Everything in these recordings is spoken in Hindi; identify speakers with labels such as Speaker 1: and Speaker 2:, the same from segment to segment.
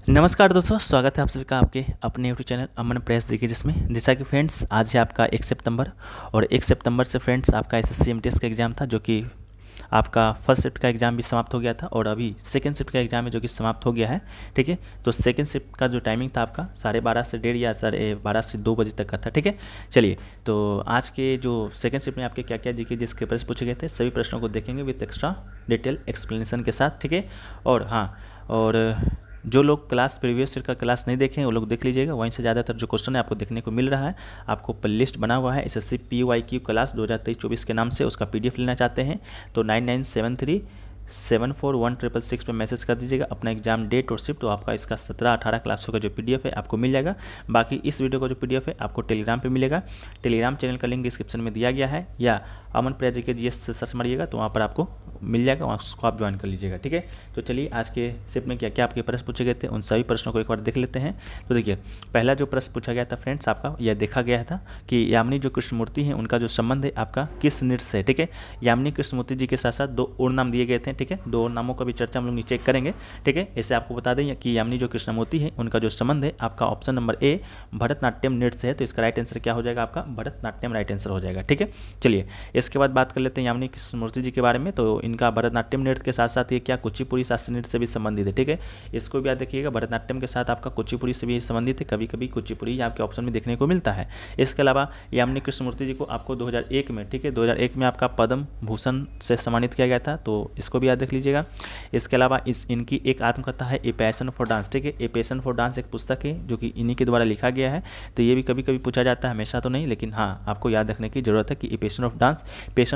Speaker 1: नमस्कार दोस्तों, स्वागत है आप सभी का आपके अपने यूट्यूब चैनल अमन प्रेस जी के जिसमें जैसा कि फ्रेंड्स आज है आपका 1 सितंबर और 1 सितंबर से फ्रेंड्स आपका एसएससी एमटीएस का एग्ज़ाम था जो कि आपका फर्स्ट शिफ्ट का एग्ज़ाम भी समाप्त हो गया था और अभी सेकंड शिफ्ट का एग्ज़ाम है जो कि समाप्त हो गया है। ठीक है, तो सेकंड शिफ्ट का जो टाइमिंग था आपका 12:30 से 1:30 या 12:30 से 2 बजे तक का था। ठीक है, चलिए तो आज के जो सेकंड शिफ्ट में आपके क्या क्या जीके जिसके प्रश्न पूछे गए थे सभी प्रश्नों को देखेंगे विद एक्स्ट्रा डिटेल एक्सप्लेनेशन के साथ। ठीक है, और हाँ, और जो लोग क्लास प्रीवियस ईयर का क्लास नहीं देखे हैं वो लोग देख लीजिएगा, वहीं से ज़्यादातर जो क्वेश्चन है आपको देखने को मिल रहा है। आपको लिस्ट बना हुआ है एसएससी PYQ क्लास 2023-24 के नाम से, उसका PDF लेना चाहते हैं तो 9973741666 पे मैसेज कर दीजिएगा अपना एग्जाम डेट और शिफ्ट, तो आपका इसका 17-18 क्लासों का जो PDF है आपको मिल जाएगा। बाकी इस वीडियो का जो PDF है आपको टेलीग्राम पे मिलेगा। टेलीग्राम चैनल का लिंक डिस्क्रिप्शन में दिया गया है या अमन प्रिया जी के GS से सर्च मारिएगा तो वहाँ पर आपको मिल जाएगा, वहाँ उसको आप ज्वाइन कर लीजिएगा। ठीक है, तो चलिए आज के शिफ्ट में क्या क्या आपके प्रश्न पूछे गए थे उन सभी प्रश्नों को एक बार देख लेते हैं। तो देखिए, पहला जो प्रश्न पूछा गया था फ्रेंड्स आपका यह देखा गया था कि यामिनी जो कृष्णमूर्ति हैं उनका जो संबंध है आपका किस नृत्य से। ठीक है, यामिनी कृष्णमूर्ति जी के साथ साथ 2 और नाम दिए गए थे। ठीक है, 2 और नामों का भी चर्चा हम लोग नीचे करेंगे। ठीक है, ऐसे आपको बता दें कि यामिनी जो कृष्णमूर्ति है उनका जो संबंध है आपका ऑप्शन नंबर ए भरतनाट्यम नृत्य से है, तो इसका राइट आंसर क्या हो जाएगा आपका भरतनाट्यम राइट आंसर हो जाएगा। ठीक है, चलिए इसके बाद बात कर लेते हैं यामिनी कृष्णमूर्ति जी के बारे में। तो इनका भरतनाट्यम नृत्य के साथ साथ ये क्या कुचिपुड़ी शास्त्रीय नृत्य से भी संबंधित है। ठीक है, इसको भी याद रखिएगा, भरतनाट्यम के साथ आपका कुचिपुड़ी से भी संबंधित है, कभी कभी कुचिपुड़ी आपके ऑप्शन में देखने को मिलता है। इसके अलावा यामिनी कृष्णमूर्ति जी को आपको 2001 में, ठीक है, 2001 में आपका पद्म भूषण से सम्मानित किया गया था, तो इसको भी याद रख लीजिएगा। इसके अलावा इनकी एक आत्मकथा है ए पैशन फॉर डांस। ठीक है, ए पैशन फॉर डांस एक पुस्तक है जो कि इन्हीं के द्वारा लिखा गया है, तो ये भी कभी कभी पूछा जाता है, हमेशा तो नहीं, लेकिन हाँ आपको याद रखने की जरूरत है कि ए पैशन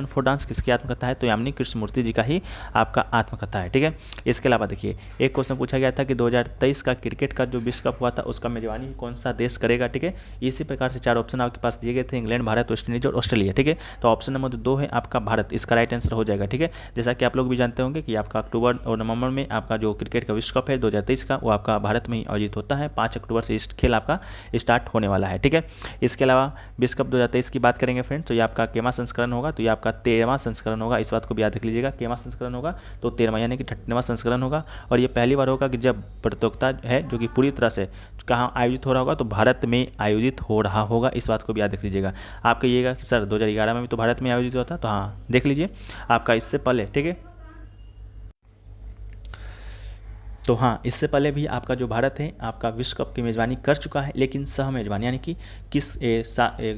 Speaker 1: फॉर डांस किसकी आत्मकथा है, तो यामिनी कृष्णमूर्ति जी का ही आपका आत्मकथा है। ठीक है, इसके अलावा देखिए एक क्वेश्चन पूछा गया था कि 2023 का क्रिकेट का जो विश्व कप हुआ था उसका मेजबानी कौन सा देश करेगा। ठीक है, इसी प्रकार से 4 ऑप्शन आपके पास दिए गए थे, इंग्लैंड, भारत, वेस्ट इंडीज और ऑस्ट्रेलिया। ठीक है, तो ऑप्शन नंबर 2 है आपका भारत, इसका राइट आंसर हो जाएगा। ठीक है, जैसा कि आप लोग भी जानते होंगे कि आपका अक्टूबर और नवंबर में आपका जो क्रिकेट का विश्व कप है 2023 का वो आपका भारत में ही आयोजित होता है। 5 अक्टूबर से इस खेल आपका स्टार्ट होने वाला है। ठीक है, इसके अलावा विश्व कप 2023 की बात करेंगे फ्रेंड्स, तो ये आपका केमा संस्करण होगा, तो ये आपका 13वां संस्करण होगा, इस बात को भी याद रख लीजिएगा। केमा संस्करण होगा तो 13वां यानी कि 38वां संस्करण होगा, और ये पहली बार होगा कि जब प्रतियोगिता है जो कि पूरी तरह से कहाँ आयोजित हो रहा होगा, तो भारत में आयोजित हो रहा होगा, इस बात को भी याद रख लीजिएगा। आप कहिएगा कि सर 2011 में भी तो भारत में आयोजित हुआ था, तो हाँ देख लीजिए आपका इससे पहले। ठीक है, तो हाँ इससे पहले भी आपका जो भारत है आपका विश्व कप की मेज़बानी कर चुका है, लेकिन सह मेज़बानी यानी कि किस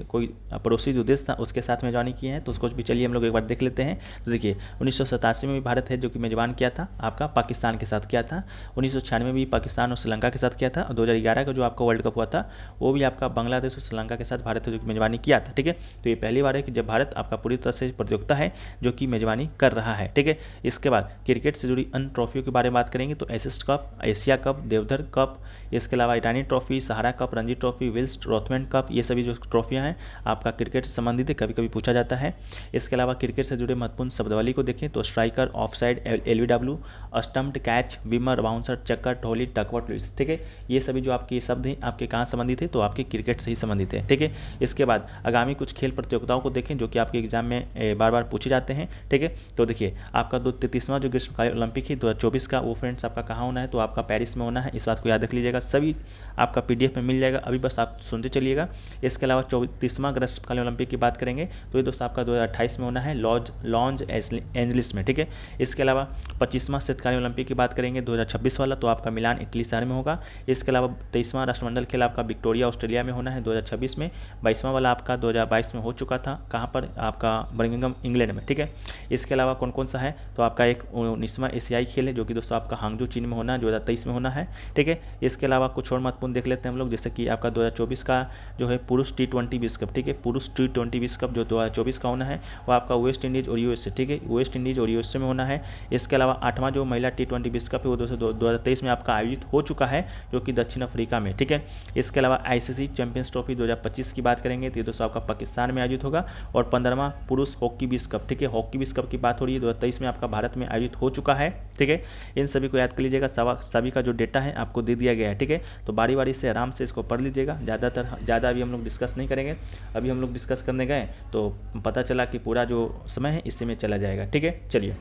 Speaker 1: कोई पड़ोसी जो देश था उसके साथ मेज़बानी किए हैं, तो उसको भी चलिए हम लोग एक बार देख लेते हैं। तो देखिए 1987 में भी भारत है जो कि मेज़बान किया था आपका पाकिस्तान के साथ किया था, 1996 में भी पाकिस्तान और श्रीलंका के साथ किया था, और 2011 का जो आपका वर्ल्ड कप हुआ था वो भी आपका बांग्लादेश और श्रीलंका के साथ भारत है जो कि मेज़बानी किया था। ठीक है, तो ये पहली बार है कि जब भारत आपका पूरी तरह से प्रतियोगिता है जो कि मेज़बानी कर रहा है। ठीक है, इसके बाद क्रिकेट से जुड़ी अन्य ट्रॉफियों के बारे में बात करेंगे, तो cup, Asia cup, Deodhar cup, इसके अलावा Irani trophy, Sahara cup, Ranji trophy, Wills Rothman cup, ये सभी जो ट्रॉफियां हैं आपका क्रिकेट से संबंधित है, कभी कभी पूछा जाता है। इसके अलावा क्रिकेट से जुड़े महत्वपूर्ण शब्दावली को देखें तो striker, offside, LBW, stumped catch, Beamer, bouncer, चक्कर, टोली, टकवर्ट, लुइस। ठीक है, ये सभी जो आपके शब्द हैं आपके कहाँ संबंधित है, तो आपके क्रिकेट से ही संबंधित है। ठीक है, इसके बाद आगामी कुछ खेल प्रतियोगिताओं को देखें जो कि आपके एग्जाम में बार बार पूछे जाते हैं। ठीक है, तो देखिए आपका 33वां जो ग्रीष्मकालीन ओलंपिक है 2024 का, वो फ्रेंड्स आपका कहाँ होना है, तो आपका पेरिस में होना है, इस बात को याद रख लीजिएगा। सभी आपका PDF में मिल जाएगा, अभी बस आप सुनते चलिएगा। इसके अलावा 34वां ग्रीष्मकालीन ओलंपिक की बात करेंगे तो ये दोस्तों आपका 2028 में होना है लॉस एंजलिस में। ठीक है, इसके अलावा 25वां शीतकालीन ओलंपिक की बात करेंगे 2026 वाला, तो आपका मिलान इटली शहर में होगा। इसके अलावा 23वां राष्ट्रमंडल खेल आपका विक्टोरिया ऑस्ट्रेलिया में होना है 2026 में। 22वां वाला आपका 2022 में हो चुका था, कहाँ पर आपका बर्मिंघम इंग्लैंड में। ठीक है, इसके अलावा कौन कौन सा है, तो आपका एक 19वां एशियाई खेल है जो कि दोस्तों आपका हांगजू चीन में होना है 2023 में होना है। ठीक है, इसके अलावा कुछ और महत्वपूर्ण देख लेते हैं हम लोग, जैसे कि आपका 2024 का जो है पुरुष T20 विश्व कप। ठीक है, पुरुष T20 विश्व कप जो 2024 का होना है वो आपका वेस्ट इंडीज और यूएसए। ठीक है, वेस्ट इंडीज और यूएसए में होना है। इसके अलावा 8वां जो महिला T20 विश्व कप है वो 2023 में आपका आयोजित हो चुका है जो कि दक्षिण अफ्रीका में। ठीक है, इसके अलावा ICC चैंपियंस ट्रॉफी 2025 की बात करेंगे तो ये दोस्तों आपका पाकिस्तान में आयोजित होगा। और 15वां पुरुष हॉकी विश्व कप, ठीक है, हॉकी विश्व कप की बात हो रही है 2023 में आपका भारत में आयोजित हो चुका है। ठीक है, इन सभी को याद कर लीजिएगा, सभी का जो डेटा है आपको दे दिया गया है। ठीक है, तो बारी बारी से आराम से इसको पढ़ लीजिएगा, ज़्यादा अभी हम लोग डिस्कस नहीं करेंगे। अभी हम लोग डिस्कस करने गए तो पता चला कि पूरा जो समय है इसी में चला जाएगा। ठीक है, चलिए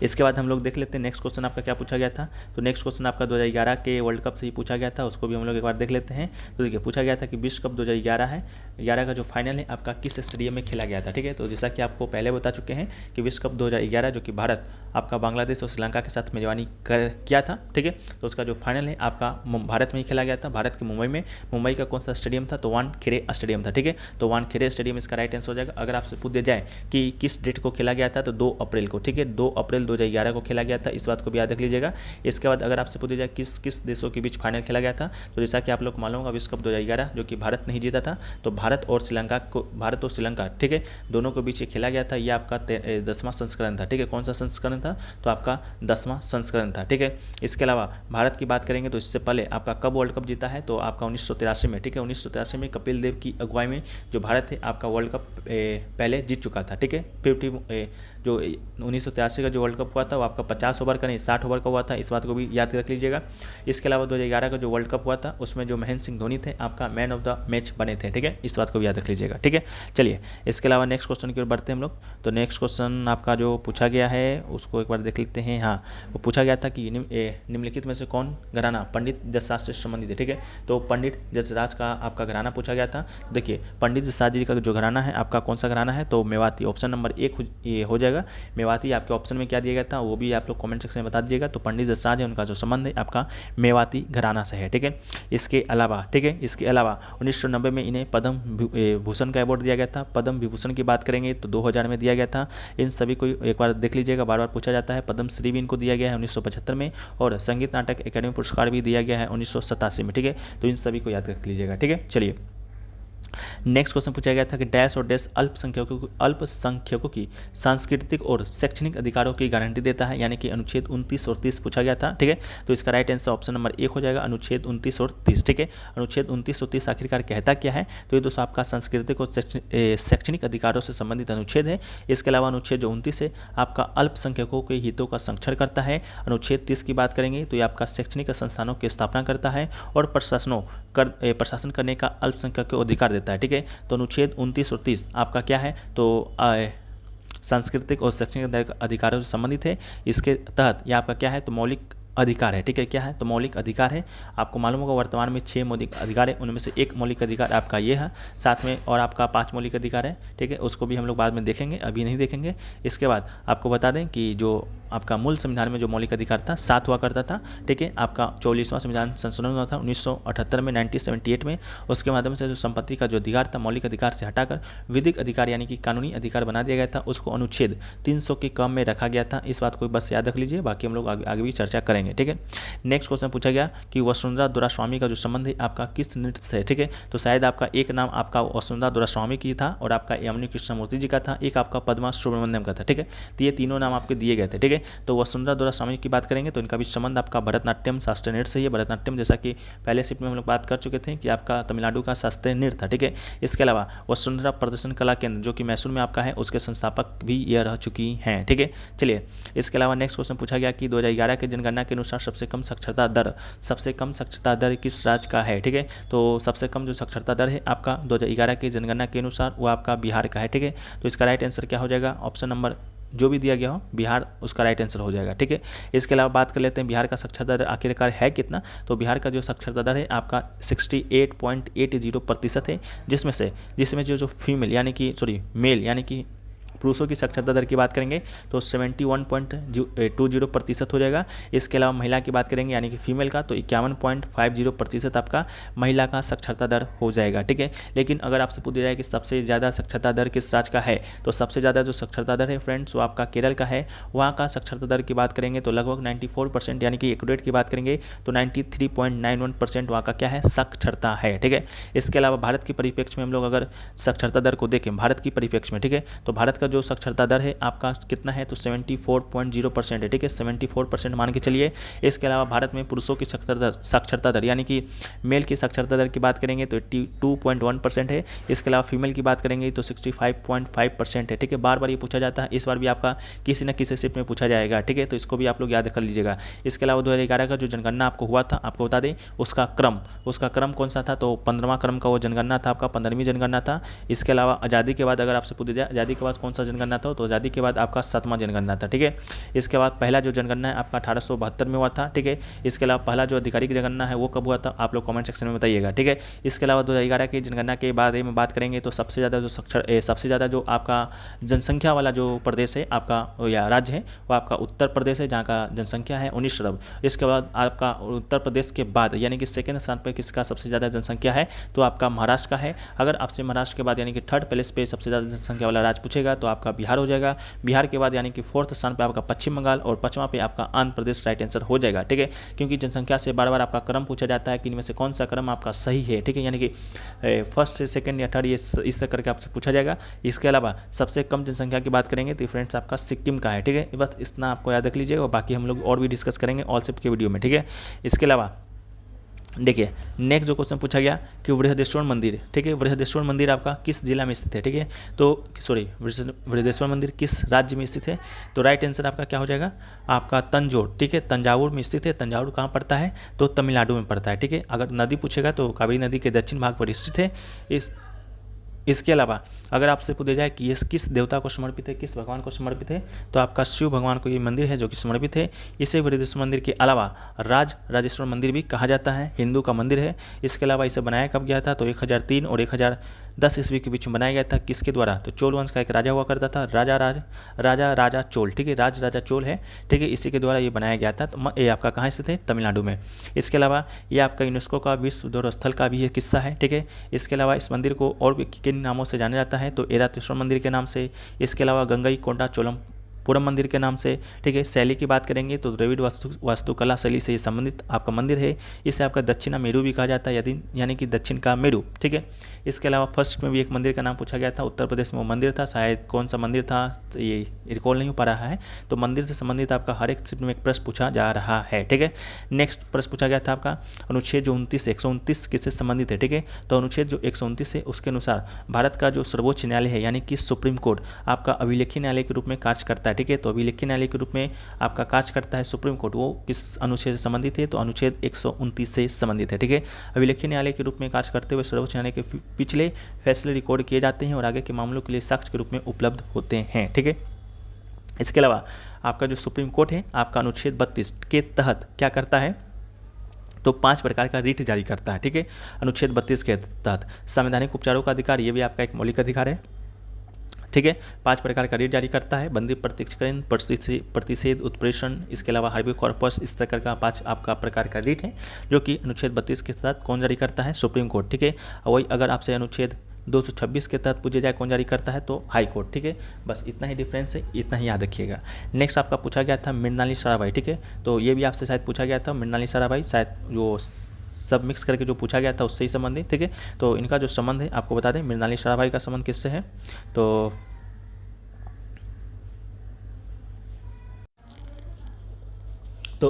Speaker 1: इसके बाद हम लोग देख लेते हैं नेक्स्ट क्वेश्चन आपका क्या पूछा गया था। तो नेक्स्ट क्वेश्चन आपका 2011 के वर्ल्ड कप से ही पूछा गया था, उसको भी हम लोग एक बार देख लेते हैं। तो देखिए पूछा गया था कि विश्व कप 2011 है, 11 का जो फाइनल है आपका किस स्टेडियम में खेला गया था। ठीक है, तो जैसा कि आपको पहले बता चुके हैं कि विश्व कप 2011 जो कि भारत आपका बांग्लादेश और श्रीलंका के साथ मेजबानी किया था। ठीक है, तो उसका जो फाइनल है आपका भारत में ही खेला गया था, भारत के मुंबई में। मुंबई का कौन सा स्टेडियम था, तो वानखेड़े स्टेडियम था। ठीक है, तो वानखेड़े स्टेडियम इसका राइट आंसर हो जाएगा। अगर आपसे पूछ दिया जाए कि किस डेट को खेला गया था, तो 2 अप्रैल को। ठीक है, 2 अप्रैल 2011 को खेला गया था, इस बात को भी याद रख लीजिएगा। इसके बाद अगर आपसे पूछ दिया जाए किस किस देशों के बीच फाइनल खेला गया था, तो जैसा कि आप लोग को मालूम होगा विश्व कप 2011 जो कि भारत नहीं जीता था, तो भारत और श्रीलंका ठीक है दोनों के बीच ये खेला गया था। ये आपका 10वां संस्करण था। ठीक है, कौन सा संस्करण था, तो आपका 10वां संस्करण था। ठीक है, इसके अलावा भारत की बात करेंगे तो इससे पहले आपका कब वर्ल्ड कप जीता है, तो आपका 1983 में। ठीक है, 1983 में कपिल देव की अगुवाई में जो भारत है आपका वर्ल्ड कप पहले जीत चुका था। ठीक है, 50 जो 1983 का जो वर्ल्ड कप हुआ था वो आपका 50 ओवर का नहीं 60 ओवर का हुआ था, इस बात को भी याद रख लीजिएगा। इसके अलावा 2011 का जो वर्ल्ड कप हुआ था उसमें जो महेंद्र सिंह धोनी थे आपका मैन ऑफ द मैच बने थे। ठीक है, इस बात को भी याद रख लीजिएगा। ठीक है, चलिए इसके अलावा नेक्स्ट क्वेश्चन की ओर बढ़ते हैं हम लोग। तो नेक्स्ट क्वेश्चन आपका जो पूछा गया है उसको एक बार देख लेते हैं। हाँ, वो पूछा गया था कि निम्नलिखित में से कौन घराना पंडित जसराज से संबंधित है। ठीक है, तो पंडित जसराज का आपका घराना पूछा गया था। देखिए पंडित जसराज जी का जो घराना है आपका कौन सा घराना है, तो मेवाती। ऑप्शन नंबर 1 ये हो जाएगा मेवाती। आपके ऑप्शन में क्या दिया गया था वो भी आप लोग कमेंट सेक्शन में बता दीजिएगा। तो पंडित जसराज है उनका जो संबंध है आपका मेवाती घराना से है। ठीक है, इसके अलावा 1990 में इन्हें पद्म भूषण का अवार्ड दिया गया था। पद्म विभूषण की बात करेंगे तो 2000 में दिया गया था। इन सभी को एक बार देख लीजिएगा, बार बार पूछा जाता है। पद्म श्री भी इनको दिया गया है 1975 में, और संगीत नाटक अकादमी पुरस्कार भी दिया गया है 1987 में। ठीक है, तो इन सभी को याद रख लीजिएगा। ठीक है, चलिए नेक्स्ट क्वेश्चन पूछा गया था कि डैश और डैश अल्पसंख्यकों की सांस्कृतिक और शैक्षणिक अधिकारों की गारंटी देता है, यानी कि अनुच्छेद 29 और 30 पूछा गया था। ठीक है, तो इसका राइट आंसर ऑप्शन नंबर 1 हो जाएगा, अनुच्छेद 29 और 30। ठीक है, अनुच्छेद 29 और 30 आखिरकार कहता क्या है, तो ये दोस्तों आपका सांस्कृतिक और शैक्षणिक अधिकारों से संबंधित अनुच्छेद है। इसके अलावा अनुच्छेद जो 29 है आपका अल्पसंख्यकों के हितों का संरक्षण करता है। अनुच्छेद 30 की बात करेंगे तो ये आपका शैक्षणिक संस्थानों की स्थापना करता है और प्रशासन करने का अल्पसंख्यक को अधिकार देता है। ठीक है, तो अनुच्छेद 29 और 30 आपका क्या है, तो सांस्कृतिक और शैक्षणिक अधिकारों से संबंधित है। इसके तहत ये आपका क्या है, तो मौलिक अधिकार है। ठीक है, क्या है, तो मौलिक अधिकार है। आपको मालूम होगा वर्तमान में 6 मौलिक अधिकार है, उनमें से एक मौलिक अधिकार आपका ये है, साथ में और आपका 5 मौलिक अधिकार है। ठीक है, उसको भी हम लोग बाद में देखेंगे, अभी नहीं देखेंगे। इसके बाद आपको बता दें कि जो आपका मूल संविधान में जो मौलिक अधिकार था 7 हुआ करता था। ठीक है, आपका 44वां संविधान संशोधन हुआ था 1978 में 1978 में। उसके माध्यम से जो संपत्ति का जो अधिकार था मौलिक अधिकार से हटाकर विधिक अधिकार यानी कि कानूनी अधिकार बना दिया गया था, उसको अनुच्छेद 300 के क्रम में रखा गया था। इस बात को बस याद रख लीजिए, बाकी हम लोग आगे भी चर्चा करेंगे। ठीक है, नेक्स्ट क्वेश्चन पूछा गया कि वसुंधरा दुरास्वामी का जो संबंध है आपका किस नृत्य से है। ठीक है, तो शायद आपका एक नाम आपका वसुंधरा दुरास्वामी की था और आपका यामिनी कृष्णमूर्ति जी का था, एक आपका पद्मा सुब्रमण्यम का था। ठीक है, तो ये तीनों नाम आपके दिए गए थे। ठीक है, तो वसुंधरा दुरास्वामी की बात करेंगे तो इनका भी संबंध आपका भरतनाट्यम शास्त्रीय नृत्य से ही है। भरतनाट्यम जैसा कि पहले शिफ्ट में हम लोग बात कर चुके थे कि आपका तमिलनाडु का शास्त्रीय नृत्य था। ठीक है, इसके अलावा वसुंधरा प्रदर्शन कला केंद्र जो कि मैसूर में आपका है उसके संस्थापक भी ये रह चुकी हैं। ठीक है, चलिए इसके अलावा नेक्स्ट क्वेश्चन पूछा गया कि 2011 के जनगणना के अनुसार सबसे कम साक्षरता दर किस राज्य का है। ठीक है, तो सबसे कम जो साक्षरता दर है आपका 2011 की जनगणना के अनुसार वो आपका बिहार का है। ठीक है, तो इसका राइट आंसर क्या हो जाएगा, ऑप्शन नंबर जो भी दिया गया हो बिहार उसका राइट आंसर हो जाएगा। ठीक है, इसके अलावा बात कर लेते हैं बिहार का साक्षरता दर आखिरकार है कितना, तो बिहार का जो साक्षरता दर है आपका 68.80% है, जिसमें जो फीमेल यानी कि मेल यानी कि पुरुषों की साक्षरता दर की बात करेंगे तो 71.20% हो जाएगा। इसके अलावा महिला की बात करेंगे यानी कि फीमेल का तो 51.50% आपका महिला का साक्षरता दर हो जाएगा। ठीक है, लेकिन अगर आपसे पूछ जाए कि सबसे ज़्यादा साक्षरता दर किस राज्य का है, तो सबसे ज़्यादा जो साक्षरता दर है फ्रेंड्स वो आपका केरल का है। वहाँ का साक्षरता दर की बात करेंगे तो लगभग 94%, यानी कि एक्यूरेट की बात करेंगे तो 93.91% वहाँ का क्या है, साक्षरता है। ठीक है, इसके अलावा भारत के परिप्रेक्ष्य में हम लोग अगर साक्षरता दर को देखें भारत की परिप्रेक्ष्य में, ठीक है, तो भारत का जो साक्षरता दर है आपका कितना है, तो 74.0% है। ठीक है, 74% मान के चलिए। इसके अलावा भारत में पुरुषों की साक्षरता दर यानी कि मेल की साक्षरता दर की बात करेंगे तो 82.1% है। इसके अलावा फीमेल की बात करेंगे तो 65.5% है। ठीक है, बार बार ये पूछा जाता है, इस बार भी आपका किसी न किसी शिफ्ट में पूछा जाएगा। ठीक है, तो इसको भी आप लोग याद कर लीजिएगा। इसके अलावा 2011 का जो जनगणना आपको हुआ था, आपको बता दें उसका क्रम कौन सा था, तो 15वां क्रम का वो जनगणना था, आपका 15वीं जनगणना था। इसके अलावा आज़ादी के बाद अगर आपसे पूछा जाए आज़ादी के बाद कौन सा जनगणना था, तो आज़ादी के बाद आपका 7वां जनगणना था, ठीक है। इसके बाद पहला जो जनगणना है आपका 1872 में हुआ था, ठीक है। इसके अलावा पहला जो आधिकारिक जनगणना है वो कब हुआ था, आप लोग कमेंट सेक्शन में बताइएगा, ठीक है। इसके अलावा 2011 की जनगणना के बारे में बात करेंगे तो सबसे ज़्यादा जो आपका जनसंख्या वाला जो प्रदेश है आपका या राज्य है वो आपका उत्तर प्रदेश है, जहाँ का जनसंख्या है 19 अरब। इसके बाद आपका उत्तर प्रदेश के बाद यानी कि सेकेंड स्थान पर किसका सबसे ज़्यादा जनसंख्या है, तो आपका महाराष्ट्र का है। अगर आपसे महाराष्ट्र के बाद यानी कि थर्ड प्लेस पे सबसे ज़्यादा जनसंख्या वाला राज्य पूछेगा तो आपका बिहार हो जाएगा। बिहार के बाद यानी कि फोर्थ स्थान पे आपका पश्चिम बंगाल और पांचवां पे आपका आंध्र प्रदेश राइट आंसर हो जाएगा, ठीक है। क्योंकि जनसंख्या से बार बार आपका क्रम पूछा जाता है कि इनमें से कौन सा क्रम आपका सही है, ठीक है। यानी कि फर्स्ट से सेकंड या थर्ड ये इस तरह करके आपसे पूछा जाएगा। इसके अलावा सबसे कम जनसंख्या की बात करेंगे तो फ्रेंड्स आपका सिक्किम का है, ठीक है। बस इतना आपको याद रख लीजिएगा और बाकी हम लोग और भी डिस्कस करेंगे ऑल शिफ्ट के वीडियो में, ठीक है। इसके अलावा देखिए नेक्स्ट जो क्वेश्चन पूछा गया कि बृहदेश्वर मंदिर, ठीक है, बृहदेश्वर मंदिर आपका किस जिला में स्थित है, ठीक है। तो सॉरी, बृहदेश्वर मंदिर किस राज्य में स्थित है, तो राइट आंसर आपका क्या हो जाएगा, आपका तंजौर, ठीक है, तंजावुर में स्थित है। तंजावुर कहाँ पड़ता है, तो तमिलनाडु में पड़ता है, ठीक है। अगर नदी पूछेगा तो कावेरी नदी के दक्षिण भाग पर स्थित है। इसके अलावा अगर आपसे पूछा जाए कि ये किस देवता को समर्पित है, किस भगवान को समर्पित है, तो आपका शिव भगवान को ये मंदिर है जो कि समर्पित है। इसे बृहदेश्वर मंदिर के अलावा राजेश्वर मंदिर भी कहा जाता है, हिंदू का मंदिर है। इसके अलावा इसे बनाया कब गया था, तो 1003 और 1010 ईस्वी के बीच में बनाया गया था। किसके द्वारा, तो चोल वंश का एक राजा हुआ करता था, राजा चोल, ठीक है, राजा चोल है, ठीक है, इसी के द्वारा ये बनाया गया था। तो ये आपका कहाँ स्थित है, तमिलनाडु में। इसके अलावा ये आपका यूनेस्को का विश्व धरोहर स्थल का भी एक हिस्सा है, ठीक है। इसके अलावा इस मंदिर को और भी किन नामों से जाना जाता है, तो एरातेश्वर मंदिर के नाम से। इसके अलावा गंगई कोंडा चोलमपुरम मंदिर के नाम से, ठीक है। शैली की बात करेंगे तो द्रविड़ वास्तुकला शैली से संबंधित आपका मंदिर है। इसे आपका दक्षिणा मेरू भी कहा जाता है, यानी कि दक्षिण का मेरू, ठीक है। इसके अलावा फर्स्ट में भी एक मंदिर का नाम पूछा गया था, उत्तर प्रदेश में वो मंदिर था, शायद कौन सा मंदिर था तो ये रिकॉल नहीं हो पा रहा है। तो मंदिर से संबंधित आपका हर एक शिफ्ट में एक प्रश्न पूछा जा रहा है, ठीक है। नेक्स्ट प्रश्न पूछा गया था आपका अनुच्छेद जो 129 किससे संबंधित है, ठीक है। तो अनुच्छेद जो 129 है उसके अनुसार भारत का जो सर्वोच्च न्यायालय है यानी कि सुप्रीम कोर्ट आपका अभिलेखीय न्यायालय के रूप में कार्य करता है, ठीक है। तो अभिलेखीय न्यायालय के रूप में आपका कार्य करता है सुप्रीम कोर्ट, वो किस अनुच्छेद से संबंधित है, तो अनुच्छेद 129 से संबंधित है, ठीक है। अभिलेखीय न्यायालय के रूप में कार्य करते हुए सर्वोच्च न्यायालय के पिछले फैसले रिकॉर्ड किए जाते हैं और आगे के मामलों के लिए साक्ष्य के रूप में उपलब्ध होते हैं, ठीक है। इसके अलावा आपका जो सुप्रीम कोर्ट है आपका अनुच्छेद 32 के तहत क्या करता है, तो 5 प्रकार का रिट जारी करता है, ठीक है। अनुच्छेद 32 के तहत संवैधानिक उपचारों का अधिकार, ये भी आपका एक मौलिक अधिकार है, ठीक है। 5 प्रकार का रिट जारी करता है, बंदी, प्रत्यक्षीकरण, प्रतिषेध, उत्प्रेषण, इसके अलावा हार्बी कॉर्पस, इस तरह का 5 आपका प्रकार का रिट है जो कि अनुच्छेद 32 के तहत कौन जारी करता है, सुप्रीम कोर्ट, ठीक है। वही अगर आपसे अनुच्छेद 226 के तहत पूछे जाए कौन जारी करता है, तो हाई कोर्ट, ठीक है। बस इतना ही डिफरेंस है, इतना ही याद रखिएगा। नेक्स्ट आपका पूछा गया था मृणालिनी साराभाई, ठीक है। तो ये भी आपसे शायद पूछा गया था मृणालिनी साराभाई, शायद जो सब मिक्स करके जो पूछा गया था उससे ही संबंधित, ठीक है। तो इनका जो संबंध है आपको बता दें, मृणालिनी साराभाई का संबंध किससे है, तो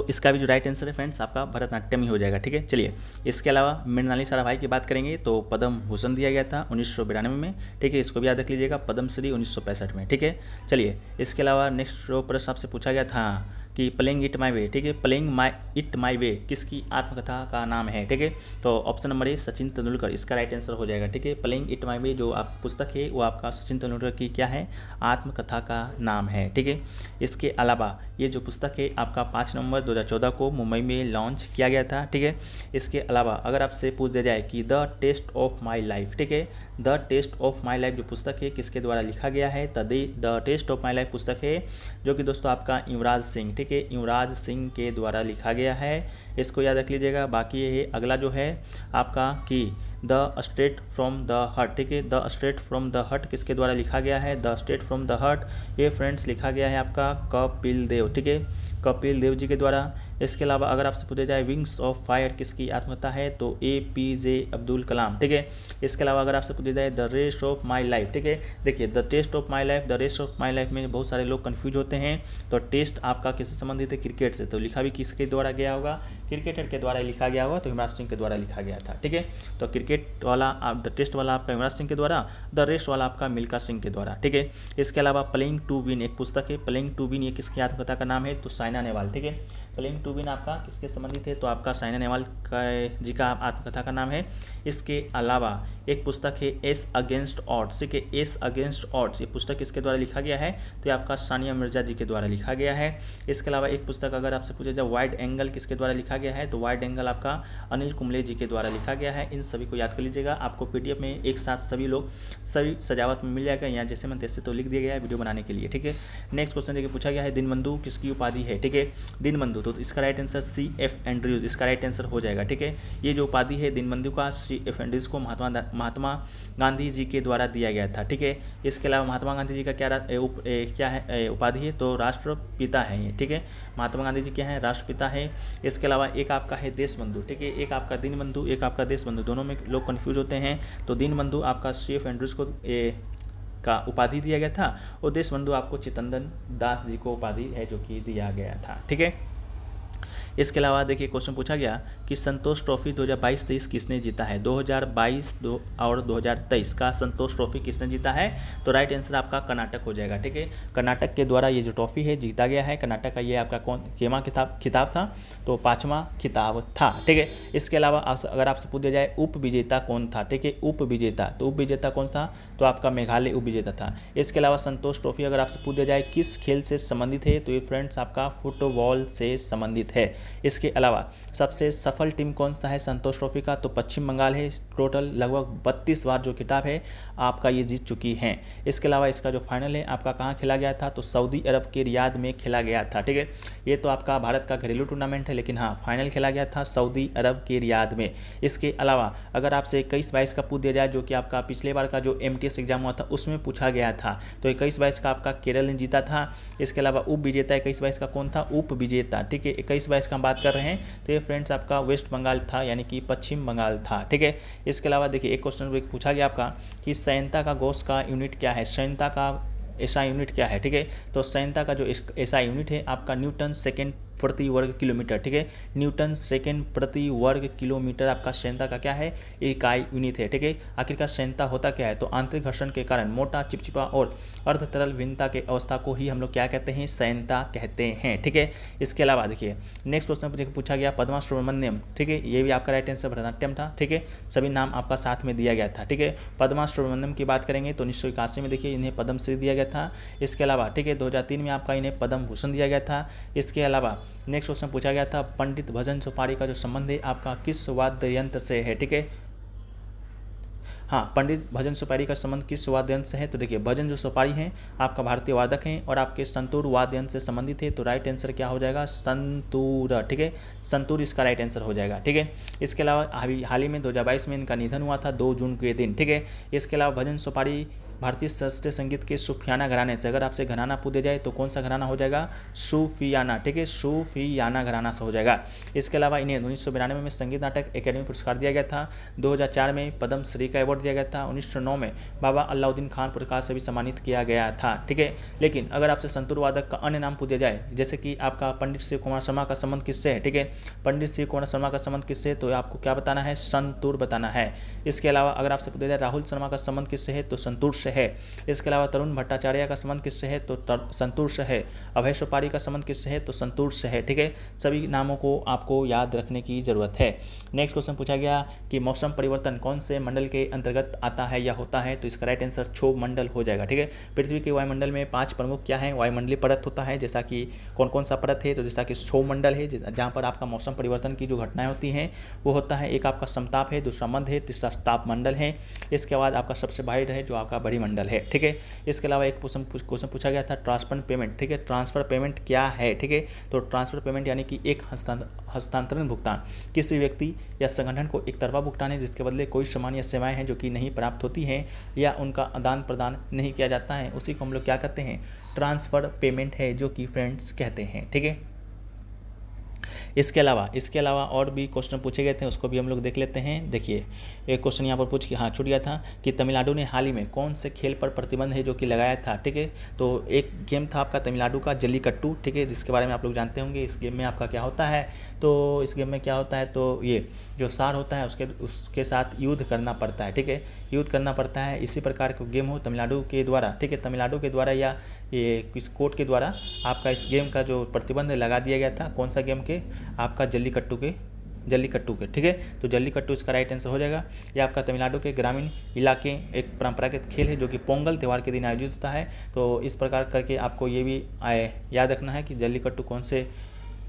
Speaker 1: इसका भी जो राइट आंसर है फ्रेंड्स आपका भरतनाट्यम ही हो जाएगा, ठीक है। चलिए इसके अलावा मृणालिनी साराभाई की बात करेंगे तो पद्म भूषण दिया गया था 1992 में, ठीक है। इसको भी याद रख लीजिएगा, पद्मश्री 1965 में, ठीक है। चलिए इसके अलावा नेक्स्ट जो प्रश्न आपसे पूछा गया था कि प्लेइंग इट माई वे, ठीक है, प्लेइंग इट माई वे किसकी आत्मकथा का नाम है, ठीक है। तो option number A Sachin Tendulkar इसका राइट आंसर हो जाएगा, ठीक है। प्लेइंग इट माई वे जो आप पुस्तक है वो आपका सचिन तेंदुलकर की क्या है, आत्मकथा का नाम है, ठीक है। इसके अलावा ये जो पुस्तक है आपका 5 नवंबर 2014 को मुंबई में लॉन्च किया गया था, ठीक है। इसके अलावा अगर आपसे पूछ दिया जाए कि the test of my life, ठीक है, the test of my life जो पुस्तक है किसके द्वारा लिखा गया है, the test of my life पुस्तक है जो कि दोस्तों आपका युवराज सिंह, ठीक है, युवराज सिंह के द्वारा लिखा गया है। इसको याद रख लीजिएगा। बाकी ये अगला जो है आपका कि the straight from the heart, ठीक है, the straight from the heart किसके द्वारा लिखा गया है, the straight from the heart ये फ्रेंड्स लिखा गया है आपका कपिल देव, ठीक है, कपिल देव जी के द्वारा। इसके अलावा अगर आपसे पूछा जाए विंग्स ऑफ फायर किसकी आत्मकथा है, तो APJ अब्दुल कलाम, ठीक है। इसके अलावा अगर आपसे पूछा जाए the rest of my life, ठीक है, देखिए the test of my life, the rest of my life में बहुत सारे लोग कंफ्यूज होते हैं। तो टेस्ट आपका किससे संबंधित है, क्रिकेट से, तो लिखा भी किसके द्वारा गया होगा, क्रिकेटर के द्वारा लिखा गया होगा, तो युवराज सिंह के द्वारा लिखा गया था, ठीक है। तो क्रिकेट वाला द टेस्ट वाला आपका युवराज सिंह के द्वारा, द रेस्ट वाला आपका मिल्खा सिंह के द्वारा, ठीक है। इसके अलावा प्लेइंग टू विन एक पुस्तक है, प्लेइंग टू विन ये किसकी आत्मकथा का नाम है, तो साइना नेहवाल, ठीक है। प्लेइंग टू टू विन आपका किसके संबंधित है, तो आपका साइना नेहवाल का जी का आत्मकथा का नाम है। इसके अलावा एक पुस्तक है एस अगेंस्ट ऑड्स, ठीक है, एस अगेंस्ट ऑड्स, ये पुस्तक किसके द्वारा लिखा गया है, तो ये आपका सानिया मिर्जा जी के द्वारा लिखा गया है। इसके अलावा एक पुस्तक अगर आपसे पूछा जाए वाइड एंगल किसके द्वारा लिखा गया है, तो वाइड एंगल आपका अनिल कुंबले जी के द्वारा लिखा गया है। इन सभी को याद कर लीजिएगा, आपको पीडीएफ में एक साथ सभी सजावट में मिल जाएगा, यहाँ जैसे मन तैसे तो लिख दिया गया है वीडियो बनाने के लिए, ठीक है। नेक्स्ट क्वेश्चन देखिए पूछा गया है दीनबंधु किसकी उपाधि है, ठीक है, दीनबंधु, तो इसका right answer C F Andrews, इसका राइट आंसर हो जाएगा, ठीक है। ये जो उपाधि है दीनबंधु का सी एफ एंड्रयूज को महात्मा गांधी जी के द्वारा दिया गया था, ठीक है। इसके अलावा महात्मा गांधी जी का क्या है उपाधि है, तो राष्ट्रपिता है ये, ठीक है। महात्मा गांधी जी क्या है, राष्ट्रपिता है। इसके अलावा एक आपका है देशबंधु, ठीक है, एक आपका दीनबंधु, एक आपका देशबंधु, दोनों में लोग कन्फ्यूज होते हैं। तो दीनबंधु आपका सी एफ एंड्रयूज को का उपाधि दिया गया था और देशबंधु आपको चित्तरंजन दास जी को उपाधि है जो कि दिया गया था, ठीक है। इसके अलावा देखिए क्वेश्चन पूछा गया कि संतोष ट्रॉफी 2022-23 किसने जीता है, 2022 और 2023 का संतोष ट्रॉफी किसने जीता है, तो राइट आंसर आपका कर्नाटक हो जाएगा, ठीक है। कर्नाटक के द्वारा ये जो ट्रॉफी है जीता गया है। कर्नाटक का ये आपका केमा खिताब था, तो 5वां खिताब था, ठीक है। इसके अलावा अगर आपसे पूछ दिया जाए उप विजेता कौन था, ठीक है, उप विजेता, तो उप विजेता कौन था, तो आपका मेघालय उप विजेता था। इसके अलावा संतोष ट्रॉफी अगर आपसे पूछ दिया जाए किस खेल से संबंधित है, तो ये फ्रेंड्स आपका फुटबॉल से संबंधित है। इसके अलावा सबसे सफल टीम कौन सा है संतोष ट्रॉफी का, तो पश्चिम बंगाल है। टोटल लगभग 32 बार जो खिताब है आपका ये जीत चुकी हैं। इसके अलावा इसका जो फाइनल है आपका कहाँ खेला गया था, तो सऊदी अरब के रियाद में खेला गया था, ठीक है। ये तो आपका भारत का घरेलू टूर्नामेंट है, लेकिन हाँ फाइनल खेला गया था सऊदी अरब के रियाद में। इसके अलावा अगर आपसे 21-22 का पूछ दिया जाए, जो कि आपका पिछले बार का जो MTS एग्जाम हुआ था उसमें पूछा गया था, तो 21-22 का आपका केरल ने जीता था। इसके अलावा उप विजेता 21-22 का कौन था, उप विजेता, ठीक है, 21-22 का हम बात कर रहे हैं, तो ये फ्रेंड्स आपका वेस्ट बंगाल था, यानी कि पश्चिम बंगाल था, ठीक है। इसके अलावा देखिए एक क्वेश्चन पूछा गया आपका कि सैन्यता का गोश का यूनिट क्या है, सैन्यता का ऐसा यूनिट क्या है, ठीक है, तो सैन्यता का जो ऐसा यूनिट है आपका न्यूटन सेकेंड प्रति वर्ग किलोमीटर, ठीक है, न्यूटन सेकेंड प्रति वर्ग किलोमीटर आपका सैन्यता का क्या है, इकाई यूनिट है, ठीक है। आखिरकार सैन्यता होता क्या है, तो आंतरिक घर्षण के कारण मोटा चिपचिपा और अर्ध तरल भिन्नता के अवस्था को ही हम लोग क्या कहते हैं, सैन्यता कहते हैं, ठीक है। इसके अलावा देखिए नेक्स्ट क्वेश्चन पूछा गया पद्मा सुब्रमण्यम, ठीक है, ये भी आपका राइट आंसर भरतनाट्यम था, ठीक है, सभी नाम आपका साथ में दिया गया था, ठीक है। पद्मा सुब्रमण्यम की बात करेंगे तो 1981 में देखिए इन्हें पद्मश्री दिया गया था। इसके अलावा ठीक है 2003 में आपका इन्हें पद्म भूषण दिया गया था। इसके अलावा नेक्स्ट क्वेश्चन पूछा गया था पंडित भजन सुपारी का जो संबंध है आपका किस वाद्य यंत्र से है, ठीक है। हाँ, पंडित भजन सुपारी का संबंध किस वाद्य यंत्र से है, तो देखिए भजन जो सुपारी हैं आपका भारतीय वादक हैं और आपके संतूर वाद्य यंत्र से संबंधित है, तो राइट आंसर क्या हो जाएगा, संतूर, ठीक है, संतूर इसका राइट आंसर हो जाएगा, ठीक है। इसके अलावा हाल ही में 2022 में इनका निधन हुआ था 2 जून के दिन, ठीक है। इसके अलावा भजन सुपारी भारतीय शास्त्रीय संगीत के सूफियाना घराने से, अगर आपसे घराना पूछे जाए तो कौन सा घराना हो जाएगा, सूफियाना, ठीक है, सूफियाना घराना से हो जाएगा। इसके अलावा इन्हें 1992 में संगीत नाटक एकेडमी पुरस्कार दिया गया था, 2004 में पद्म श्री का अवार्ड दिया गया था, 1909 में बाबा अलाउद्दीन खान पुरस्कार से भी सम्मानित किया गया था, ठीक है। लेकिन अगर आपसे संतूर वादक का अन्य नाम पूछा जाए, जैसे कि आपका पंडित शिव कुमार शर्मा का संबंध किससे है, ठीक है, पंडित शिव कुमार शर्मा का संबंध किससे है, तो आपको क्या बताना है, संतूर बताना है। इसके अलावा अगर आपसे पूछा जाए राहुल शर्मा का संबंध किससे है, तो संतूर से है। इसके अलावा तरुण भट्टाचार्य का संबंध किससे है, तो संतूर से है। अभय सुपारी का संबंध किससे है, तो संतूर से है, ठीक है। सभी नामों को आपको याद रखने की जरूरत है। नेक्स्ट क्वेश्चन पूछा गया कि मौसम परिवर्तन कौन से मंडल के अंतर्गत आता है या होता है, तो इसका राइट आंसर क्षोभ मंडल हो जाएगा, ठीक है। पृथ्वी के वायुमंडल में 5 प्रमुख क्या है, वायुमंडलीय परत होता है, जैसा कि कौन कौन सा परत है, तो जैसा कि क्षोभ मंडल है जहाँ पर आपका मौसम परिवर्तन की जो घटनाएं होती हैं वो होता है। एक आपका समताप है, दूसरा मध्य है, तीसरा ताप मंडल है। इसके बाद आपका सबसे बाहर है जो आपका बड़ी मंडल है, ठीक है। इसके अलावा एक क्वेश्चन पूछा गया था ट्रांसफर पेमेंट, ठीक है, ट्रांसफर पेमेंट क्या है, ठीक है, तो ट्रांसफर पेमेंट यानी कि एक हस्तांतरण भुगतान, किसी व्यक्ति या संगठन को एक तरफा भुगतान है जिसके बदले कोई सामान या सेवाएं हैं जो कि नहीं प्राप्त होती हैं या उनका आदान प्रदान नहीं किया जाता है, उसी को हम लोग क्या कहते हैं, ट्रांसफर पेमेंट है जो कि फ्रेंड्स कहते हैं, ठीक है। इसके अलावा और भी क्वेश्चन पूछे गए थे, उसको भी हम लोग देख लेते हैं। देखिए एक क्वेश्चन यहाँ पर छूट गया था कि तमिलनाडु ने हाल ही में कौन से खेल पर प्रतिबंध है जो कि लगाया था, ठीक है। तो एक गेम था आपका तमिलनाडु का जल्लीकट्टू, ठीक है, जिसके बारे में आप लोग जानते होंगे। इस गेम में आपका क्या होता है, तो इस गेम में क्या होता है, तो ये जो सार होता है उसके साथ युद्ध करना पड़ता है, ठीक है, युद्ध करना पड़ता है। इसी प्रकार का गेम हो तमिलनाडु के द्वारा, ठीक है, तमिलनाडु के द्वारा या ये किस कोर्ट के द्वारा आपका इस गेम का जो प्रतिबंध लगा दिया गया था, कौन सा गेम के, थे आपका जल्लीकट्टू के, ठीक है। तो जल्लीकट्टू इसका राइट आंसर हो जाएगा। यह आपका तमिलनाडु के ग्रामीण इलाके एक परंपरागत खेल है जो कि पोंगल त्यौहार के दिन आयोजित होता है। तो इस प्रकार करके आपको ये भी याद रखना है कि जल्लीकट्टू कौन से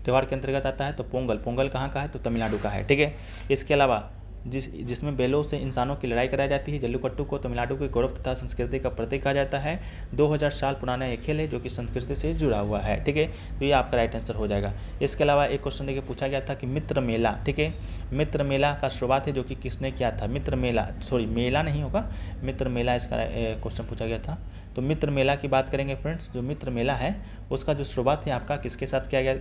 Speaker 1: त्यौहार के अंतर्गत आता है। तो पोंगल कहाँ का है, तो तमिलनाडु का है, ठीक है। इसके अलावा जिसमें बैलों से इंसानों की लड़ाई कराई जाती है, जल्लीकट्टू को तमिलनाडु के गौरव तथा संस्कृति का प्रतीक कहा जाता है। 2000 साल पुराना यह खेल है जो कि संस्कृति से जुड़ा हुआ है, ठीक है। तो ये आपका राइट आंसर हो जाएगा। इसके अलावा एक क्वेश्चन देखिए पूछा गया था कि मित्र मेला, ठीक है, मित्र मेला का शुरुआत है जो कि किसने किया था। मेला नहीं होगा, मित्र मेला इसका क्वेश्चन पूछा गया था। तो मित्र मेला की बात करेंगे फ्रेंड्स, जो मित्र मेला है उसका जो शुरुआत है आपका किसके साथ किया गया,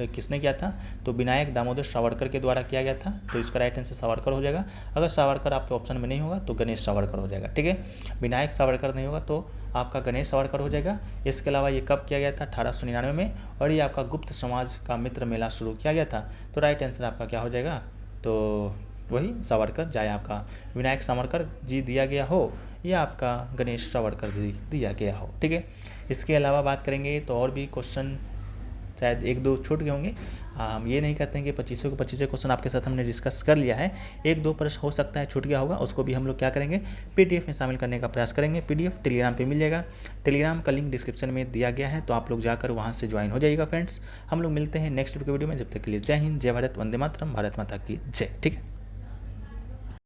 Speaker 1: किसने किया था, तो विनायक दामोदर सावरकर के द्वारा किया गया था। तो इसका राइट आंसर सावरकर हो जाएगा। अगर सावरकर आपके ऑप्शन में नहीं होगा तो गणेश सावरकर हो जाएगा, ठीक है। विनायक सावरकर नहीं होगा तो आपका गणेश सावरकर हो जाएगा। इसके अलावा ये कब किया गया था, 1899 में, और ये आपका गुप्त समाज का मित्र मेला शुरू किया गया था। तो राइट आंसर आपका क्या हो जाएगा, तो वही सावरकर, चाहे आपका विनायक सावरकर जी दिया गया हो या आपका गणेश सावरकर जी दिया गया हो, ठीक है। इसके अलावा बात करेंगे तो और भी क्वेश्चन शायद 1-2 छूट गए होंगे। हम ये नहीं कहते हैं कि 25 के 25 क्वेश्चन आपके साथ हमने डिस्कस कर लिया है। 1-2 प्रश्न हो सकता है छूट गया होगा, उसको भी हम लोग क्या करेंगे, पीडीएफ में शामिल करने का प्रयास करेंगे। पीडीएफ टेलीग्राम पे मिल जाएगा, टेलीग्राम का लिंक डिस्क्रिप्शन में दिया गया है, तो आप लोग जाकर वहाँ से ज्वाइन हो जाइएगा फ्रेंड्स। हम लोग मिलते हैं नेक्स्ट वीडियो में, जब तक के लिए जय हिंद, जय भारत, वंदे मातरम, भारत माता की जय, ठीक है।